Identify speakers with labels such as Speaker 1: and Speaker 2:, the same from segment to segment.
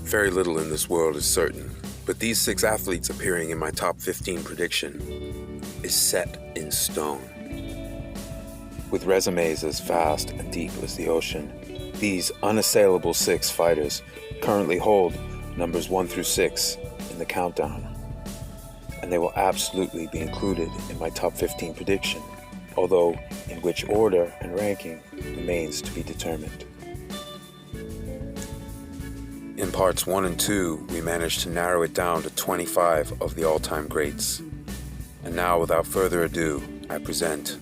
Speaker 1: Very little in this world is certain, but these 6 athletes appearing in my top 15 prediction is set in stone. With resumes as vast and deep as the ocean, these unassailable 6 fighters currently hold numbers 1 through 6 in the countdown, and they will absolutely be included in my top 15 prediction, although in which order and ranking remains to be determined. In parts 1 and 2, we managed to narrow it down to 25 of the all-time greats. And now, without further ado, I present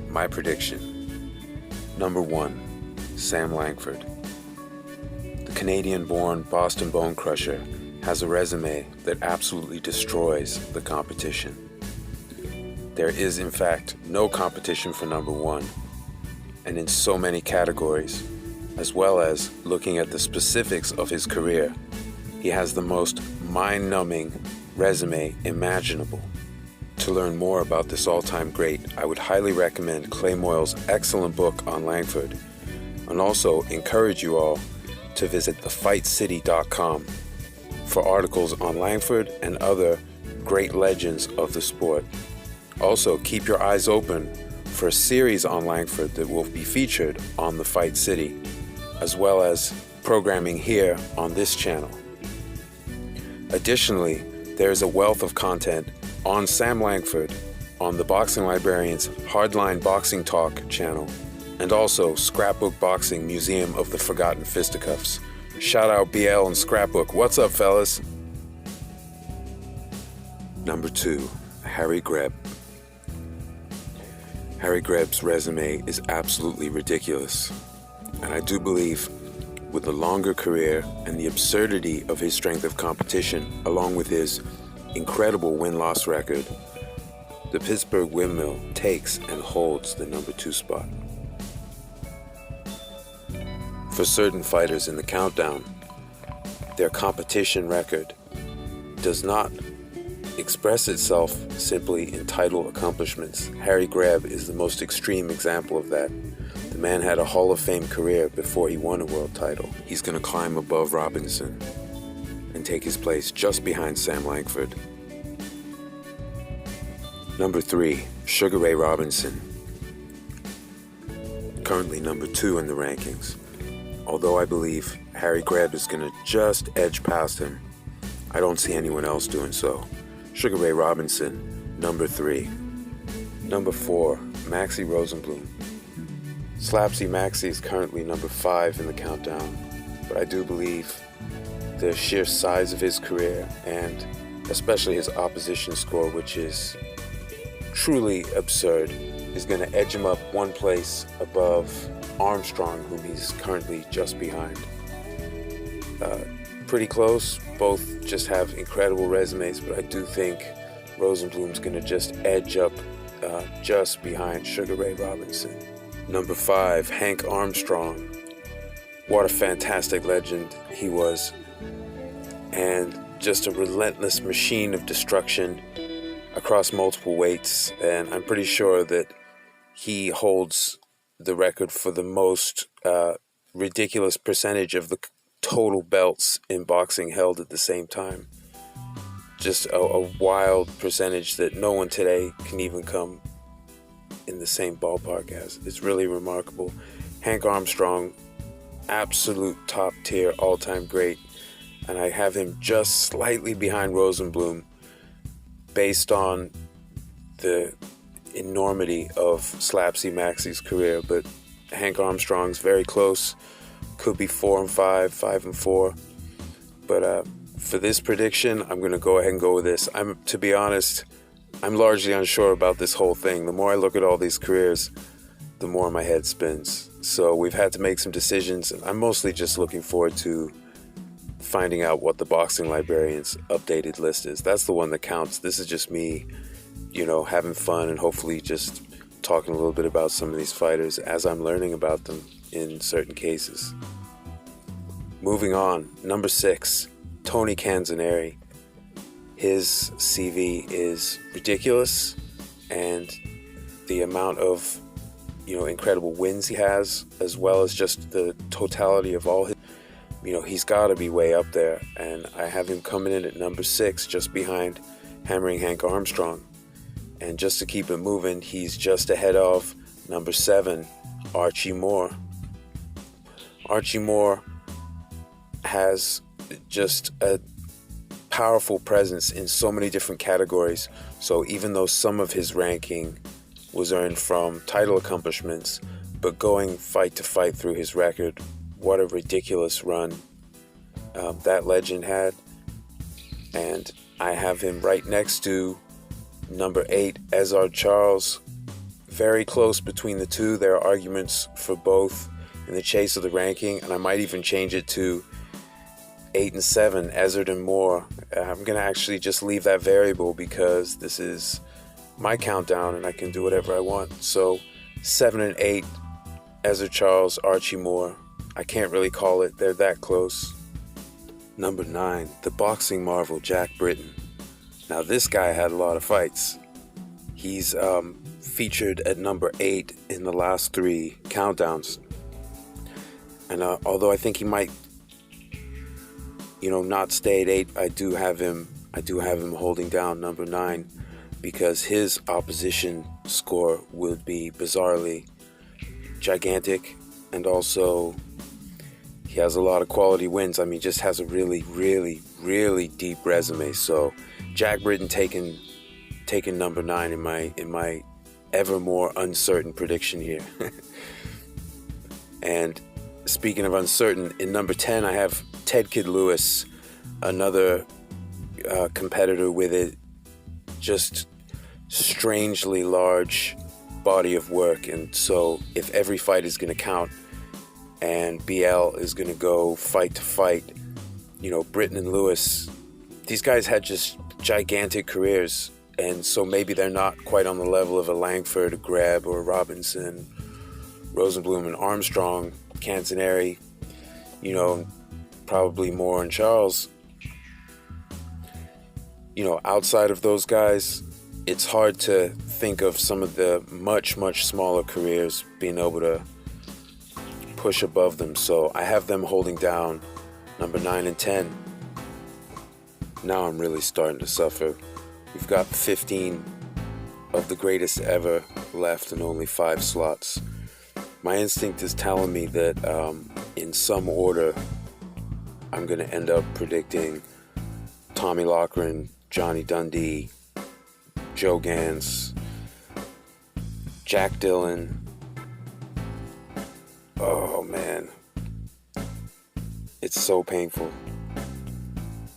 Speaker 1: my prediction. Number 1, Sam Langford. The Canadian-born Boston Bone Crusher has a resume that absolutely destroys the competition. There is, in fact, no competition for number 1, and in so many categories, as well as looking at the specifics of his career, he has the most mind-numbing resume imaginable. To learn more about this all-time great, I would highly recommend Clay Moyle's excellent book on Langford, and also encourage you all to visit thefightcity.com for articles on Langford and other great legends of the sport. Also, keep your eyes open for a series on Langford that will be featured on The Fight City, as well as programming here on this channel. Additionally, there is a wealth of content on Sam Langford on the Boxing Librarian's Hardline Boxing Talk channel, and also Scrapbook Boxing Museum of the Forgotten Fisticuffs. Shout out BL and Scrapbook. What's up, fellas? Number 2, Harry GREB. Harry GREB's resume is absolutely ridiculous, and I do believe with the longer career and the absurdity of his strength of competition, along with his incredible win-loss record, the Pittsburgh Windmill takes and holds the number 2 spot. For certain fighters in the countdown, their competition record does not express itself simply in title accomplishments. Harry GREB is the most extreme example of that. The man had a Hall of Fame career before he won a world title. He's going to climb above Robinson and take his place just behind Sam Langford. Number 3, Sugar Ray Robinson. Currently number 2 in the rankings. Although I believe Harry GREB is going to just edge past him, I don't see anyone else doing so. Sugar Ray Robinson, number 3. Number 4, MAXIE Rosenbloom. Slapsy MAXIE is currently number 5 in the countdown, but I do believe the sheer size of his career and especially his opposition score, which is truly absurd, is going to edge him up one place above Armstrong, whom he's currently just behind. Pretty close, both just have incredible resumes, but I do think Rosenbloom's going to just edge up just behind Sugar Ray Robinson. Number 5, Hank Armstrong. What a fantastic legend he was, and just a relentless machine of destruction across multiple weights, and I'm pretty sure that he holds the record for the most ridiculous percentage of the total belts in boxing held at the same time. Just a wild percentage that no one today can even come in the same ballpark as. It's really remarkable. Hank Armstrong, absolute top tier, all-time great, and I have him just slightly behind Rosenbloom based on the enormity of Slapsy MAXIE's career, but Hank Armstrong's very close. Could be 4 and 5, 5 and 4. But for this prediction, I'm going to go ahead and go with this. To be honest, I'm largely unsure about this whole thing. The more I look at all these careers, the more my head spins. So we've had to make some decisions. I'm mostly just looking forward to finding out what the Boxing Librarian's updated list is. That's the one that counts. This is just me, having fun and hopefully just talking a little bit about some of these fighters as I'm learning about them in certain cases. Moving on, number 6, Tony Canzoneri. His CV is ridiculous, and the amount of incredible wins he has, as well as just the totality of all his he's got to be way up there. And I have him coming in at number 6, just behind Hammering Hank Armstrong. And just to keep it moving, he's just ahead of number 7, Archie Moore. Archie Moore has just a powerful presence in so many different categories. So even though some of his ranking was earned from title accomplishments, but going fight to fight through his record, what a ridiculous run that legend had. And I have him right next to number 8, EZZARD Charles. Very close between the two. There are arguments for both in the chase of the ranking, and I might even change it to 8 and 7, EZZARD and Moore. I'm going to actually just leave that variable because this is my countdown and I can do whatever I want. So 7 and 8, EZZARD Charles, Archie Moore. I can't really call it. They're that close. Number 9, the boxing marvel Jack Britton. Now this guy had a lot of fights. He's featured at number 8 in the last 3 countdowns. And although I think he might, not stay at 8, I do have him holding down number 9 because his opposition score would be bizarrely gigantic, and also he has a lot of quality wins. I mean, just has a really, really, really deep resume. So Jack Britton taking number 9 in my ever more uncertain prediction here. And speaking of uncertain, in number 10 I have Ted Kid Lewis, another competitor with a just strangely large body of work. And so if every fight is going to count and BL is going to go fight to fight, Britton and Lewis, these guys had just gigantic careers. And so maybe they're not quite on the level of a Langford, a GREB, or a Robinson, Rosenbloom and Armstrong, CANZONERI, probably Moore and Charles. Outside of those guys, it's hard to think of some of the much, much smaller careers being able to push above them. So I have them holding down number 9 and 10. Now I'm really starting to suffer. We've got 15 of the greatest ever left and only 5 slots. My instinct is telling me that in some order, I'm going to end up predicting Tommy Loughran, Johnny Dundee, Joe Gans, Jack Dillon. Oh man, it's so painful.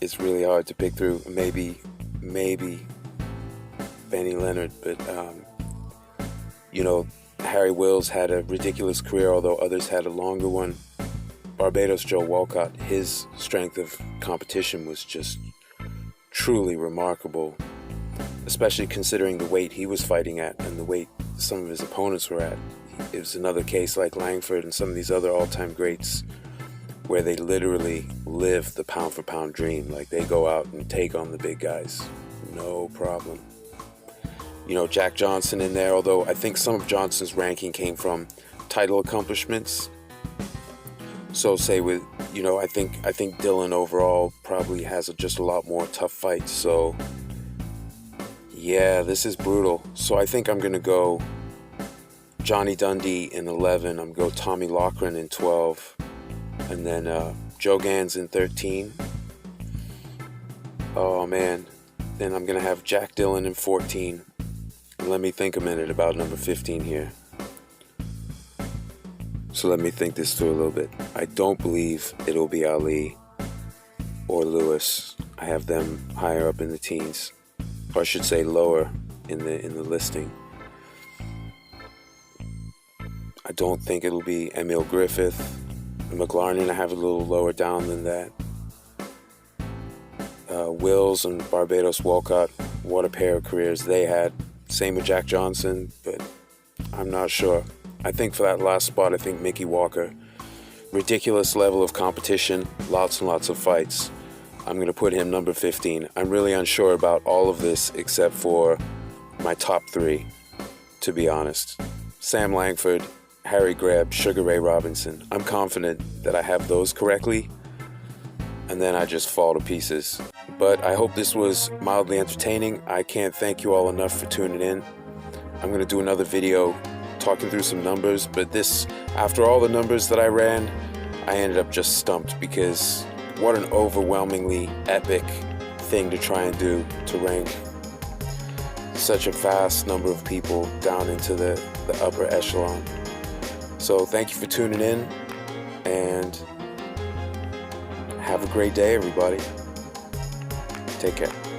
Speaker 1: It's really hard to pick through. Maybe Benny Leonard, but Harry Wills had a ridiculous career, although others had a longer one. Barbados Joe Walcott, his strength of competition was just truly remarkable, especially considering the weight he was fighting at and the weight some of his opponents were at. It was another case like Langford and some of these other all-time greats where they literally live the pound-for-pound dream. Like, they go out and take on the big guys. No problem. Jack Johnson in there, although I think some of Johnson's ranking came from title accomplishments. So say with, I think Dillon overall probably has just a lot more tough fights. So yeah, this is brutal. So I think I'm going to go Johnny Dundee in 11. I'm going to go Tommy Loughran in 12. And then Joe Gans in 13. Oh man. Then I'm going to have Jack Dillon in 14. And let me think a minute about number 15 here. So let me think this through a little bit. I don't believe it'll be Ali or Lewis. I have them higher up in the teens, or I should say lower in the listing. I don't think it'll be Emil Griffith. McLarnin I have a little lower down than that. Wills and Barbados Walcott, what a pair of careers they had. Same with Jack Johnson, but I'm not sure. I think for that last spot, I think Mickey Walker. Ridiculous level of competition, lots and lots of fights. I'm going to put him number 15. I'm really unsure about all of this except for my top 3, to be honest. Sam Langford, Harry GREB, Sugar Ray Robinson. I'm confident that I have those correctly, and then I just fall to pieces. But I hope this was mildly entertaining. I can't thank you all enough for tuning in. I'm going to do another video talking through some numbers, but this, after all the numbers that I ran, I ended up just stumped, because what an overwhelmingly epic thing to try and do, to rank such a vast number of people down into the upper echelon. So thank you for tuning in, and have a great day, everybody. Take care.